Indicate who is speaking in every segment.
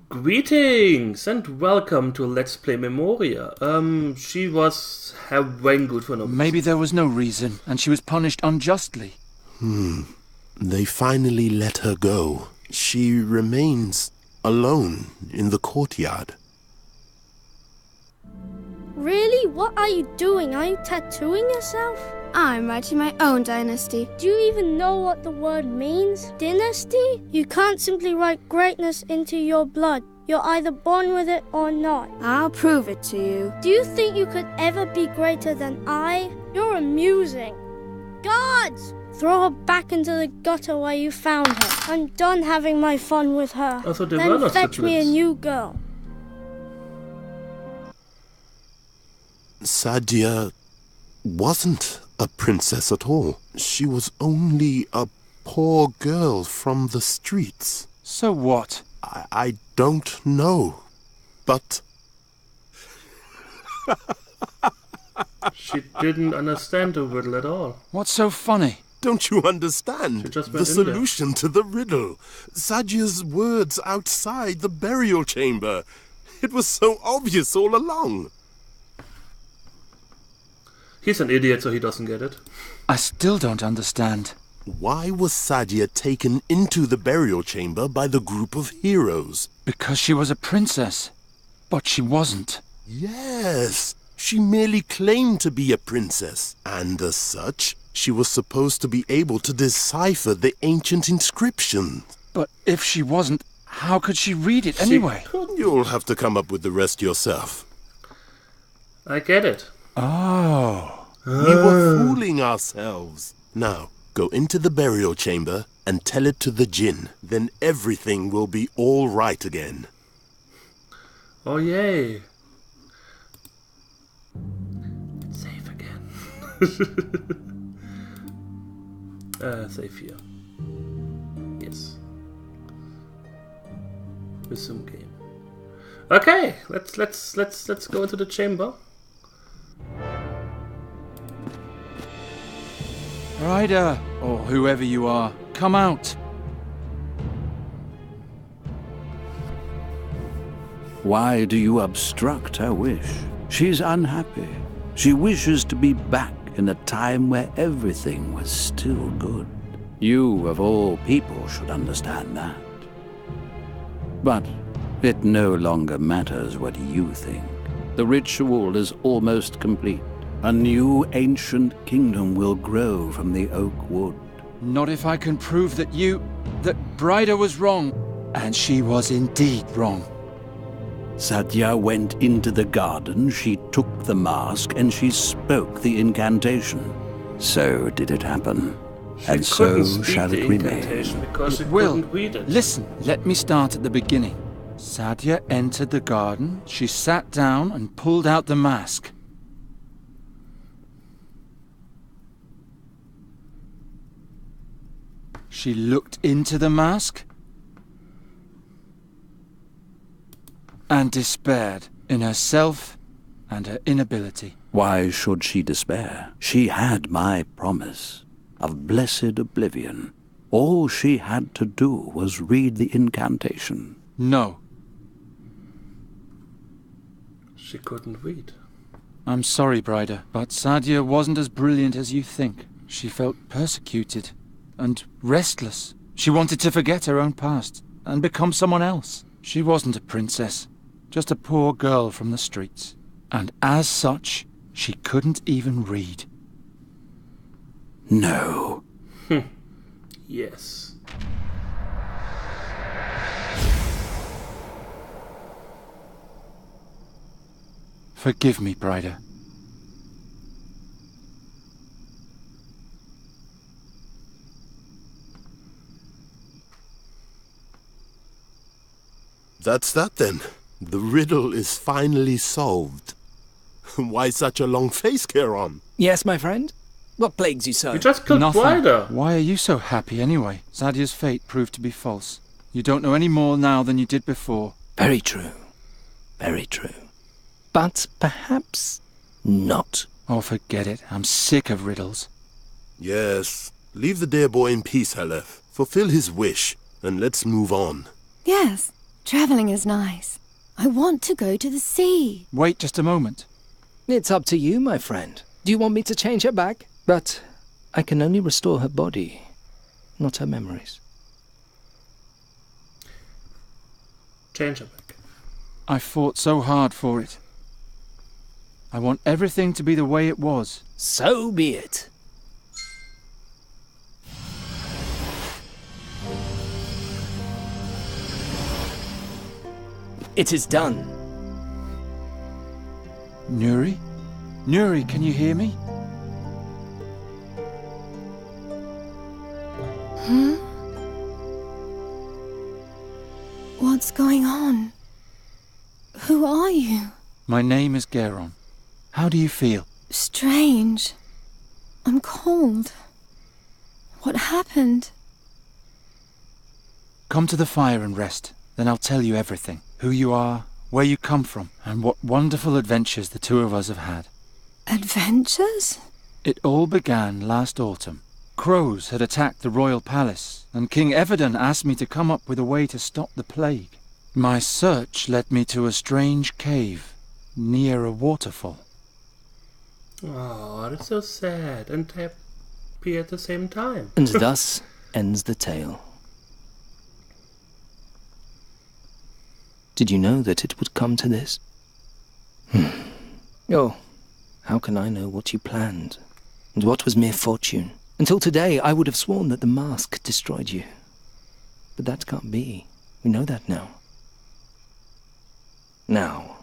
Speaker 1: Greetings and welcome to Let's Play Memoria. She was having good for no reason.
Speaker 2: Maybe there was no reason, and she was punished unjustly.
Speaker 3: They finally let her go. She remains alone in the courtyard.
Speaker 4: Really? What are you doing? Are you tattooing yourself?
Speaker 5: I'm writing my own dynasty.
Speaker 4: Do you even know what the word means? Dynasty? You can't simply write greatness into your blood. You're either born with it or not.
Speaker 5: I'll prove it to you.
Speaker 4: Do you think you could ever be greater than I? You're amusing. Guards! Throw her back into the gutter where you found her. I'm done having my fun with her.
Speaker 1: Also, they were
Speaker 4: Then
Speaker 1: not
Speaker 4: fetch me a
Speaker 1: siblings.
Speaker 4: new girl.
Speaker 3: Sadia wasn't a princess at all. She was only a poor girl from the streets.
Speaker 2: So what?
Speaker 3: I don't know, but
Speaker 1: She didn't understand the riddle at all.
Speaker 2: What's so funny?
Speaker 3: don't you understand
Speaker 1: She just
Speaker 3: the
Speaker 1: went in there.
Speaker 3: solution to the riddle? Sadia's words outside the burial chamber. It was so obvious all along.
Speaker 1: He's an idiot, so he doesn't get it.
Speaker 2: I still don't understand.
Speaker 3: Why was Sadia taken into the burial chamber by the group of heroes?
Speaker 2: Because she was a princess. But she wasn't.
Speaker 3: Yes, she merely claimed to be a princess, and as such, she was supposed to be able to decipher the ancient inscription.
Speaker 2: But if she wasn't, how could she read it anyway?
Speaker 3: You'll have to come up with the rest yourself.
Speaker 1: I get it.
Speaker 2: Oh.
Speaker 3: We were fooling ourselves. Now, go into the burial chamber and tell it to the djinn. Then everything will be all right again.
Speaker 1: Oh, yay. Save again. Save here. Yes. Resume game. Okay, let's go into the chamber.
Speaker 2: Ryder, or whoever you are, come out.
Speaker 6: Why do you obstruct her wish? She's unhappy. She wishes to be back in a time where everything was still good. You, of all people, should understand that. But it no longer matters what you think. The ritual is almost complete. A new ancient kingdom will grow from the oak wood.
Speaker 2: Not if I can prove that Bryder was wrong. And she was indeed wrong.
Speaker 6: Satya went into the garden, she took the mask, and she spoke the incantation. So did it happen. And
Speaker 1: She couldn't
Speaker 6: so
Speaker 1: speak
Speaker 6: shall
Speaker 1: the
Speaker 6: it remain.
Speaker 1: incantation because she
Speaker 2: Will,
Speaker 1: couldn't read it.
Speaker 2: listen, let me start at the beginning. Sadia entered the garden, she sat down and pulled out the mask. She looked into the mask and despaired in herself and her inability.
Speaker 6: Why should she despair? She had my promise of blessed oblivion. All she had to do was read the incantation.
Speaker 2: No,
Speaker 1: She couldn't read.
Speaker 2: I'm sorry, Bryder, but Sadia wasn't as brilliant as you think. She felt persecuted and restless. She wanted to forget her own past and become someone else. She wasn't a princess, just a poor girl from the streets. And as such, she couldn't even read.
Speaker 6: No.
Speaker 1: Yes.
Speaker 2: Forgive me, Bryder.
Speaker 3: That's that then. The riddle is finally solved. Why such a long face, Charon?
Speaker 7: Yes, my friend? What plagues you so?
Speaker 1: You just killed
Speaker 2: Nothing.
Speaker 1: Ryder.
Speaker 2: Why are you so happy anyway? Sadia's fate proved to be false. You don't know any more now than you did before.
Speaker 7: Very true. Very true. But perhaps not.
Speaker 2: Oh, forget it. I'm sick of riddles.
Speaker 3: Yes. Leave the dear boy in peace, Halef. Fulfill his wish, and let's move on.
Speaker 5: Yes, Traveling is nice. I want to go to the sea.
Speaker 2: Wait just a moment.
Speaker 7: It's up to you, my friend. Do you want me to change her back? But I can only restore her body, not her memories.
Speaker 1: Change it back.
Speaker 2: I fought so hard for it. I want everything to be the way it was.
Speaker 7: So be it. It is done.
Speaker 2: Nuri? Nuri, can you hear me?
Speaker 5: What's going on? Who are you?
Speaker 2: My name is Geron. How do you feel?
Speaker 5: Strange. I'm cold. What happened?
Speaker 2: Come to the fire and rest. Then I'll tell you everything. Who you are, where you come from, and what wonderful adventures the two of us have had.
Speaker 5: Adventures?
Speaker 2: It all began last autumn. Crows had attacked the royal palace, and King Everden asked me to come up with a way to stop the plague. My search led me to a strange cave near a waterfall.
Speaker 1: Oh, that's so sad and happy at the same time.
Speaker 7: And thus ends the tale. Did you know that it would come to this? Oh, how can I know what you planned, and what was mere fortune? Until today, I would have sworn that the mask destroyed you. But that can't be. We know that now. Now,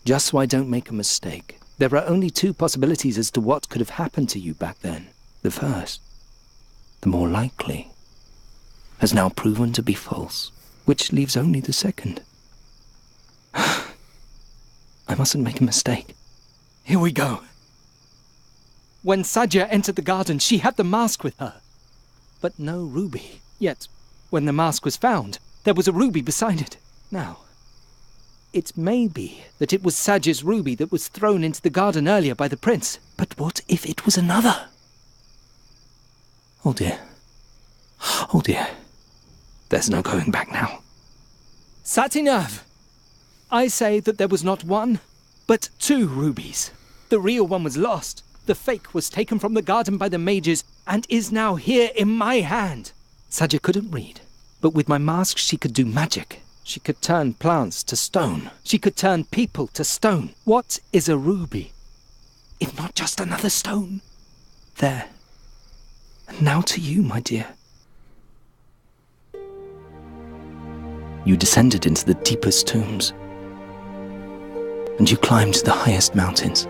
Speaker 7: just so I don't make a mistake, there are only two possibilities as to what could have happened to you back then. The first, the more likely, has now proven to be false, which leaves only the second. I mustn't make a mistake. Here we go. When Sadia entered the garden, she had the mask with her, but no ruby. Yet, when the mask was found, there was a ruby beside it. Now, it may be that it was Sadia's ruby that was thrown into the garden earlier by the prince. But what if it was another? Oh dear. Oh dear. There's no going back now. Satinav! I say that there was not one, but two rubies. The real one was lost. The fake was taken from the garden by the mages and is now here in my hand. Sadia couldn't read, but with my mask she could do magic. She could turn plants to stone. She could turn people to stone. What is a ruby, if not just another stone? There. And now to you, my dear. You descended into the deepest tombs, and you climbed the highest mountains.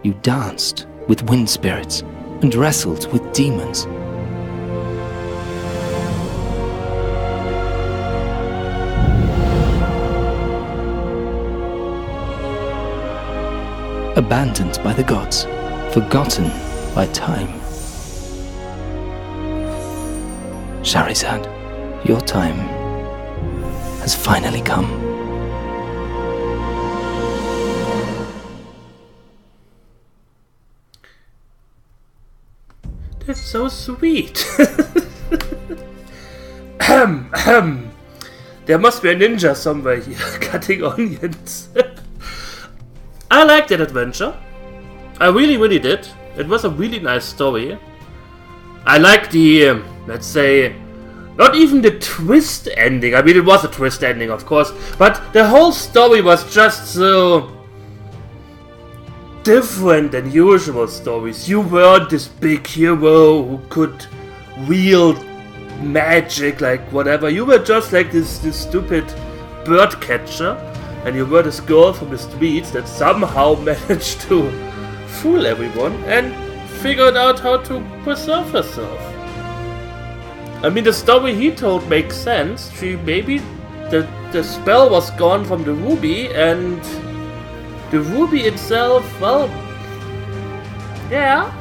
Speaker 7: You danced with wind spirits and wrestled with demons. Abandoned by the gods, forgotten by time. Shahrazad, your time has finally come.
Speaker 1: That's so sweet. There must be a ninja somewhere here cutting onions. I liked that adventure. I really did. It was a really nice story. I like the, let's say, not even the twist ending. I mean, it was a twist ending, of course, but the whole story was just so different than usual stories. You weren't this big hero who could wield magic, like whatever. You were just like this stupid bird catcher, and you were this girl from the streets that somehow managed to fool everyone and figured out how to preserve herself. I mean, the story he told makes sense. The spell was gone from the ruby, and the ruby itself, well, yeah,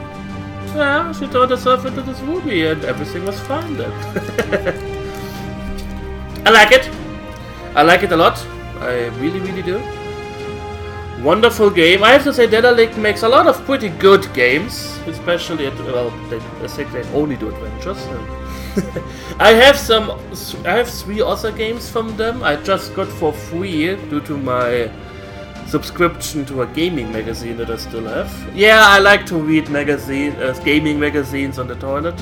Speaker 1: she turned herself into this ruby and everything was fine then. I like it. I like it a lot. I really do. Wonderful game. I have to say, Dedalic makes a lot of pretty good games, especially I think they only do adventures. I have 3 other games from them. I just got for free due to my subscription to a gaming magazine that I still have. Yeah, I like to read gaming magazines on the toilet.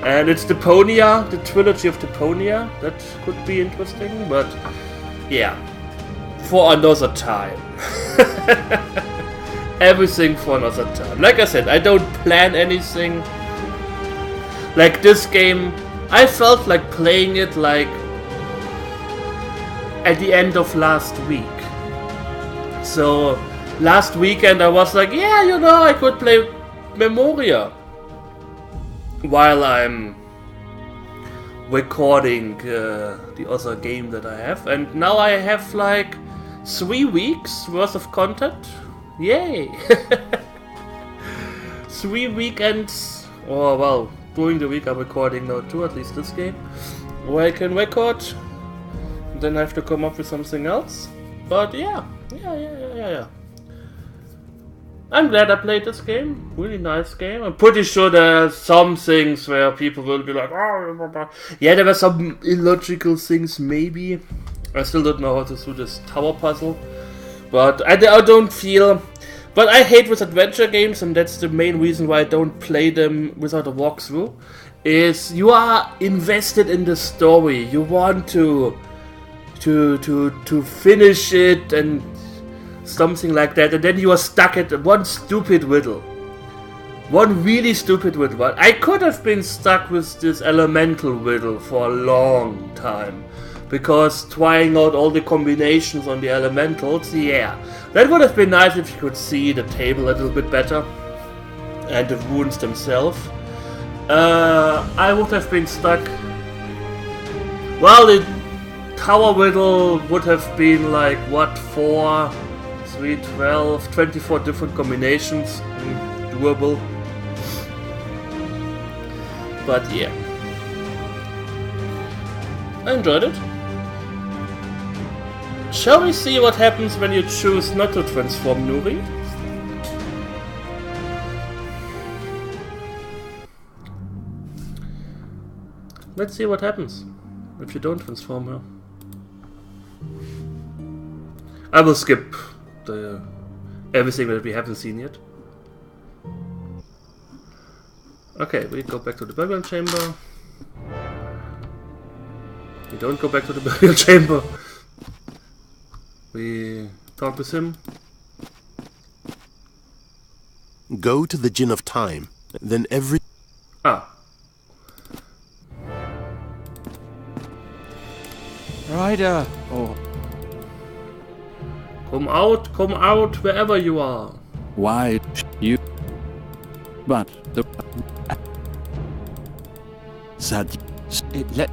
Speaker 1: And it's Deponia, the trilogy of Deponia. That could be interesting, but yeah, for another time. Everything for another time. Like I said, I don't plan anything. Like this game, I felt like playing it like at the end of last week. So last weekend I was like, yeah, you know, I could play Memoria while I'm recording the other game that I have. And now I have like 3 weeks worth of content. Yay! 3 weekends, or well, during the week I'm recording now too, at least this game, where I can record, then I have to come up with something else. But yeah. I'm glad I played this game, really nice game. I'm pretty sure there are some things where people will be like, oh, yeah, there were some illogical things maybe. I still don't know how to do this tower puzzle. But I don't feel... But I hate with adventure games, and that's the main reason why I don't play them without a walkthrough, is you are invested in the story. You want to finish it and something like that, and then you are stuck at one stupid riddle. One really stupid riddle. I could have been stuck with this elemental riddle for a long time. Because trying out all the combinations on the elementals, yeah, that would have been nice if you could see the table a little bit better and the runes themselves. I would have been stuck. Well, the tower riddle would have been like what, 4, 3, 12, 24 different combinations, doable. But yeah, I enjoyed it. Shall we see what happens when you choose not to transform Nuri? Let's see what happens if you don't transform her. I will skip everything that we haven't seen yet. Okay, we go back to the burial chamber. We don't go back to the burial chamber. We talk with him.
Speaker 3: Go to the Gin of Time, then every...
Speaker 1: Ah.
Speaker 2: Ryder! Oh.
Speaker 1: Come out, wherever you are.
Speaker 6: Why you... But the... Sad...
Speaker 2: It let...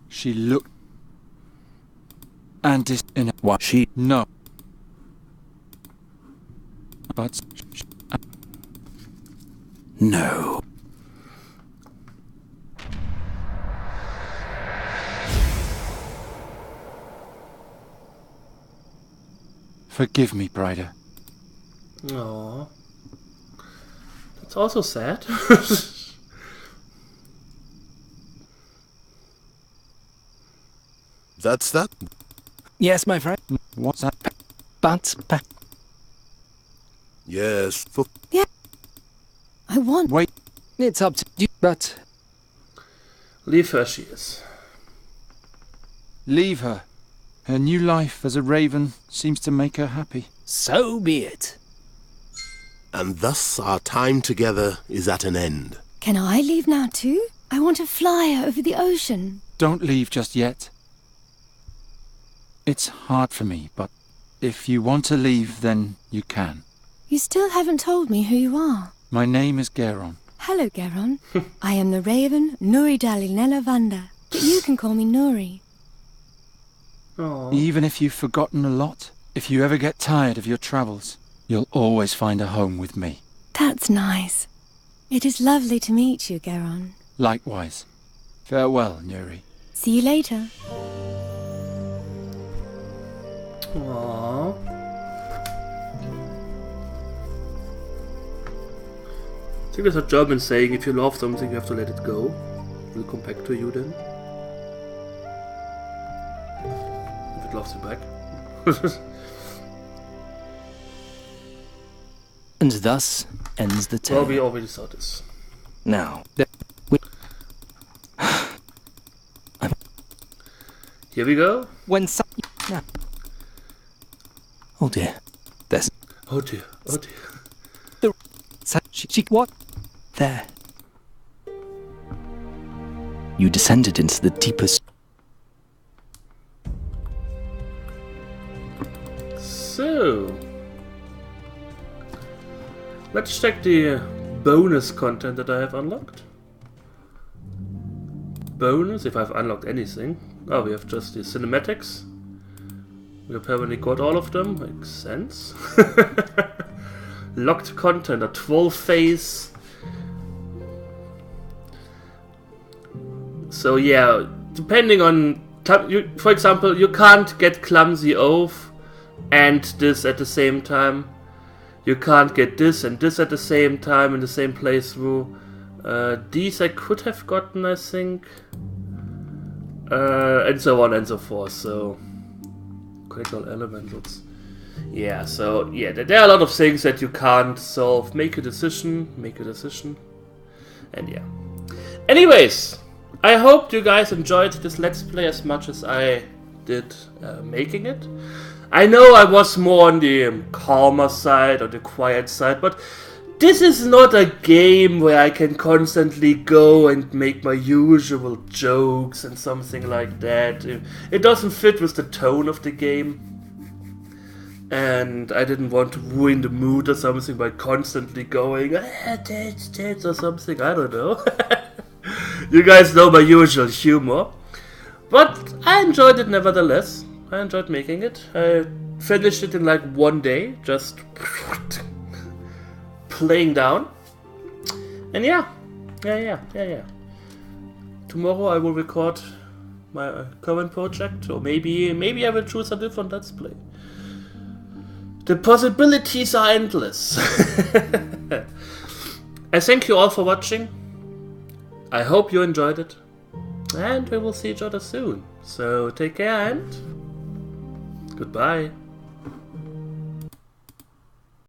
Speaker 2: She looked... And is in a...
Speaker 6: What she...
Speaker 2: No. But...
Speaker 6: No.
Speaker 2: Forgive me, Brider.
Speaker 1: Aww. That's also sad.
Speaker 3: That's that?
Speaker 7: Yes, my friend.
Speaker 2: What's that?
Speaker 7: But...
Speaker 3: Yes, for...
Speaker 5: Yeah. I want...
Speaker 2: Wait.
Speaker 7: It's up to you, but...
Speaker 1: Leave her, she is.
Speaker 2: Leave her. Her new life as a raven seems to make her happy.
Speaker 7: So be it.
Speaker 3: And thus our time together is at an end.
Speaker 5: Can I leave now too? I want to fly over the ocean.
Speaker 2: Don't leave just yet. It's hard for me, but if you want to leave, then you can.
Speaker 5: You still haven't told me who you are.
Speaker 2: My name is Geron.
Speaker 5: Hello, Geron. I am the raven Nuri Dalinella Vanda, but you can call me Nuri.
Speaker 1: Aww.
Speaker 2: Even if you've forgotten a lot, if you ever get tired of your travels, you'll always find a home with me.
Speaker 5: That's nice. It is lovely to meet you, Geron.
Speaker 2: Likewise. Farewell, Nuri.
Speaker 5: See you later.
Speaker 1: Aww. think there's a German saying, if you love something, you have to let it go. We'll come back to you then. If it loves you back.
Speaker 7: And thus ends the tale.
Speaker 1: Well, we already saw this.
Speaker 7: Now,
Speaker 1: Here we go.
Speaker 7: when now. Oh dear. There's
Speaker 1: Oh dear, oh dear.
Speaker 7: she what? There. You descended into the deepest.
Speaker 1: So, let's check the bonus content that I have unlocked. Bonus, if I've unlocked anything. Oh, we have just the cinematics. We apparently got all of them, makes sense. Locked content, a 12 phase. So yeah, depending on, for example, you can't get Clumsy Oath and this at the same time. You can't get this and this at the same time in the same playthrough. These I could have gotten, I think. And so on and so forth, so... Collect all elementals. Yeah, so, yeah, there are a lot of things that you can't solve. Make a decision, and yeah. Anyways, I hope you guys enjoyed this Let's Play as much as I did making it. I know I was more on the calmer side, or the quiet side, but this is not a game where I can constantly go and make my usual jokes and something like that. It doesn't fit with the tone of the game. And I didn't want to ruin the mood or something by constantly going, tits or something, I don't know. You guys know my usual humor. But I enjoyed it nevertheless. I enjoyed making it. I finished it in like one day, just playing down. And yeah. Tomorrow I will record my current project, or maybe I will choose a different Let's Play. The possibilities are endless. I thank you all for watching. I hope you enjoyed it. And we will see each other soon. So take care and goodbye.